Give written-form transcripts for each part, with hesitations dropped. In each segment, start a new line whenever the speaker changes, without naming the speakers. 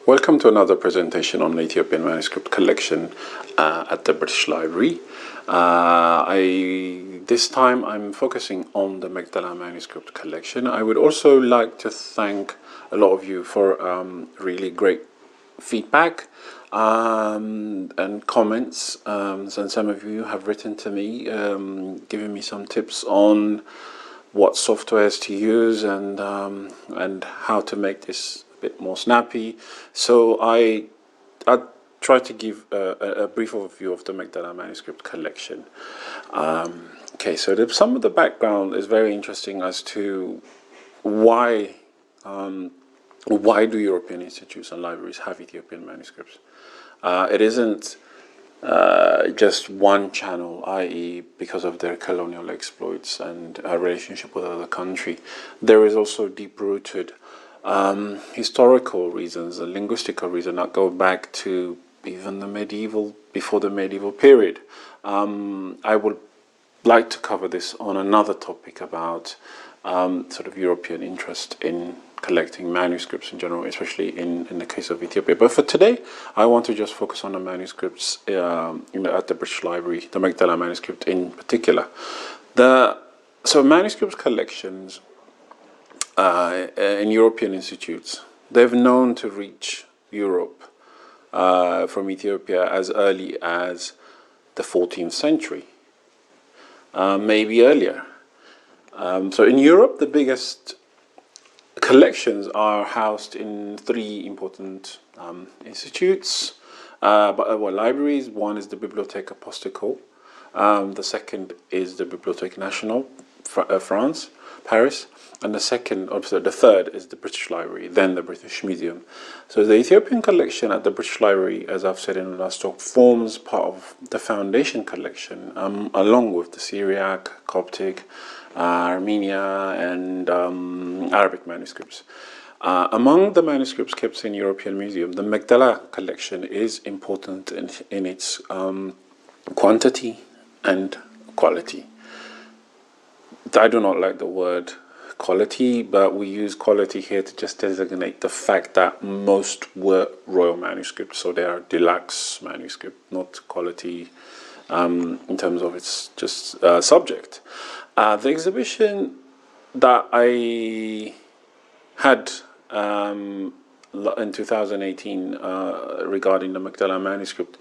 Welcome to another presentation on the Ethiopian manuscript collection at the British Library. This time I'm focusing on the Magdala manuscript collection. I would also like to thank a lot of you for really great feedback and comments, and some of you have written to me giving me some tips on what softwares to use and how to make this bit more snappy. So I try to give a brief overview of the Magdala manuscript collection. Okay, so some of the background is very interesting as to why do European institutes and libraries have Ethiopian manuscripts. It isn't just one channel, i.e. because of their colonial exploits and relationship with other country. There is also deep-rooted historical reasons and linguistical reasons that go back to even before the medieval period. I would like to cover this on another topic about sort of European interest in collecting manuscripts in general, especially in the case of Ethiopia. But for today, I want to just focus on the manuscripts at the British Library, the Magdala manuscript in particular. So manuscripts collections in European institutes, they've known to reach Europe from Ethiopia as early as the 14th century, maybe earlier. So in Europe, the biggest collections are housed in three important institutes, libraries. One is the Bibliothèque Apostolique, the second is the Bibliothèque Nationale, France, Paris, and the third is the British Library, then the British Museum. So the Ethiopian collection at the British Library, as I've said in the last talk, forms part of the foundation collection, along with the Syriac, Coptic, Armenia, and Arabic manuscripts. Among the manuscripts kept in European Museum, the Magdala collection is important in its quantity and quality. I do not like the word quality, but we use quality here to just designate the fact that most were royal manuscripts, so they are deluxe manuscript, not quality in terms of its just subject. The exhibition that I had in 2018 regarding the Magdala manuscript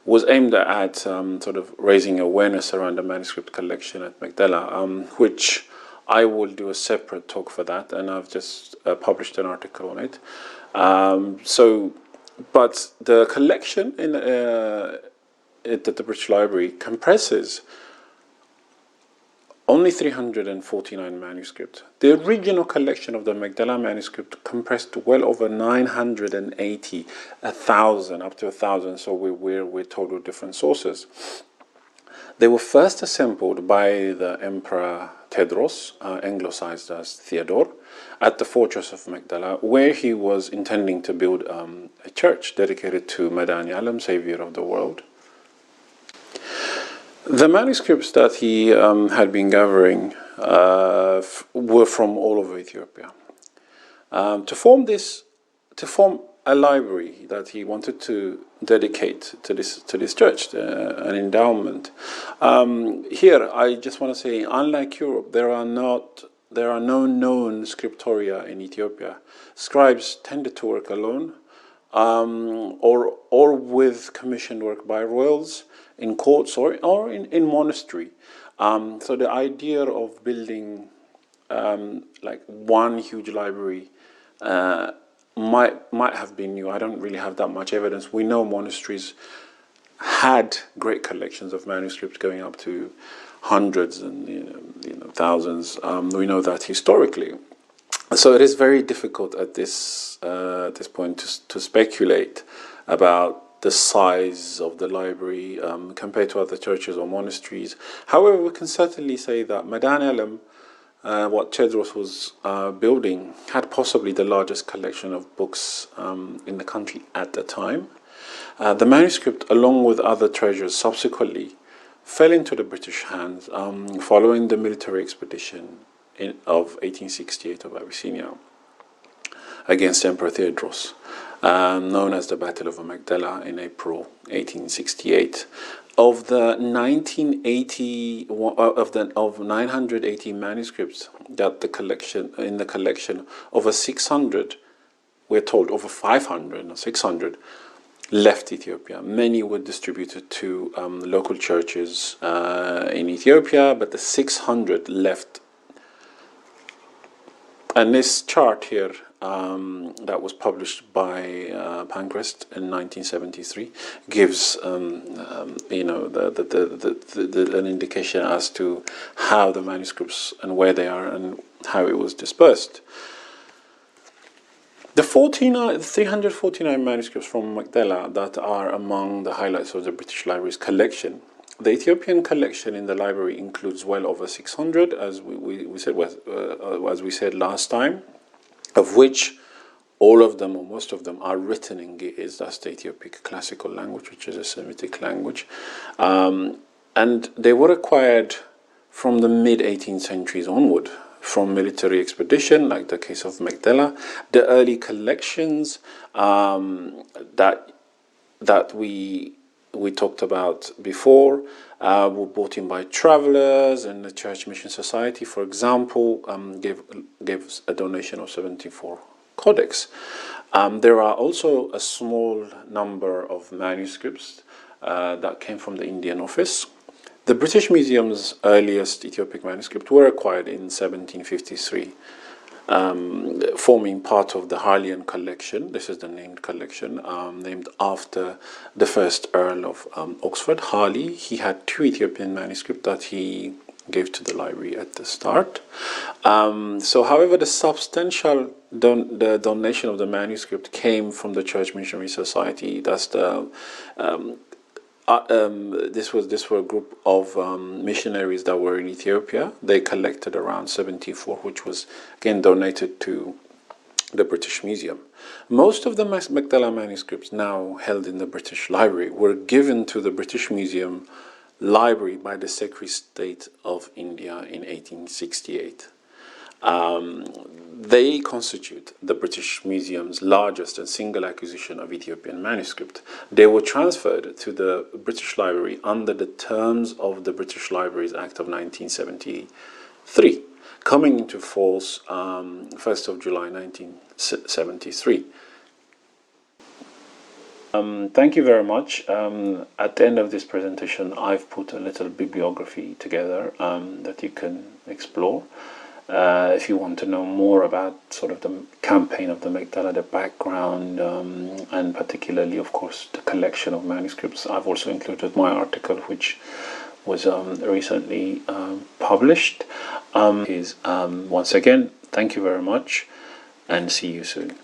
was aimed at sort of raising awareness around the manuscript collection at Magdala, which I will do a separate talk for that, and I've just published an article on it. But the collection at the British Library compresses only 349 manuscripts. The original collection of the Magdala manuscript compressed well over 980, 1,000, up to 1,000, so we're told with different sources. They were first assembled by the Emperor Tewodros, anglicized as Theodore, at the fortress of Magdala, where he was intending to build a church dedicated to Madani, Savior of the world. The manuscripts that he had been gathering were from all over Ethiopia. To form a library that he wanted to dedicate to this church, an endowment. Here, I just want to say, unlike Europe, there are no known scriptoria in Ethiopia. Scribes tended to work alone, or with commissioned work by royals in courts or in monastery. So the idea of building like one huge library might have been new. I don't really have that much evidence. We know monasteries had great collections of manuscripts going up to hundreds and thousands. We know that historically. So it is very difficult at this point to speculate about the size of the library compared to other churches or monasteries. However, we can certainly say that Madani, what Tewodros was building, had possibly the largest collection of books in the country at the time. The manuscript, along with other treasures, subsequently fell into the British hands following the military expedition of 1868 of Abyssinia against Emperor Tewodros. known as the Battle of Magdala in April 1868. Of the 980 manuscripts that the collection, over 600, we're told over 500 or 600 left Ethiopia. Many were distributed to local churches in Ethiopia, but the 600 left. And this chart here that was published by Pankhurst in 1973 gives an indication as to how the manuscripts and where they are and how it was dispersed. The 349 manuscripts from Magdala that are among the highlights of the British Library's collection. The Ethiopian collection in the library includes well over 600, as we said last time, of which all of them or most of them are written in Ge'ez, that's the Ethiopic classical language, which is a Semitic language, and they were acquired from the mid-18th centuries onward, from military expedition, like the case of Magdala. The early collections that we talked about before were brought in by travelers, and the Church Mission Society, for example, gave a donation of 74 codex. There are also a small number of manuscripts that came from the Indian office. The British Museum's earliest Ethiopic manuscript were acquired in 1753, forming part of the Harleian collection. This is the named collection, named after the first Earl of Oxford, Harley. He had 2 Ethiopian manuscripts that he gave to the library at the start. However, the substantial donation of the manuscript came from the Church Missionary Society. That's the this were a group of missionaries that were in Ethiopia. They collected around 74, which was again donated to the British Museum. Most of the Magdala manuscripts now held in the British Library were given to the British Museum Library by the Secretary of State of India in 1868. They constitute the British Museum's largest and single acquisition of Ethiopian manuscript. They were transferred to the British Library under the terms of the British Libraries Act of 1973, coming into force 1st of July 1973. Thank you very much. At the end of this presentation, I've put a little bibliography together that you can explore. If you want to know more about sort of the campaign of the Magdala, the background, and particularly, of course, the collection of manuscripts, I've also included my article, which was recently published. Once again, thank you very much, and see you soon.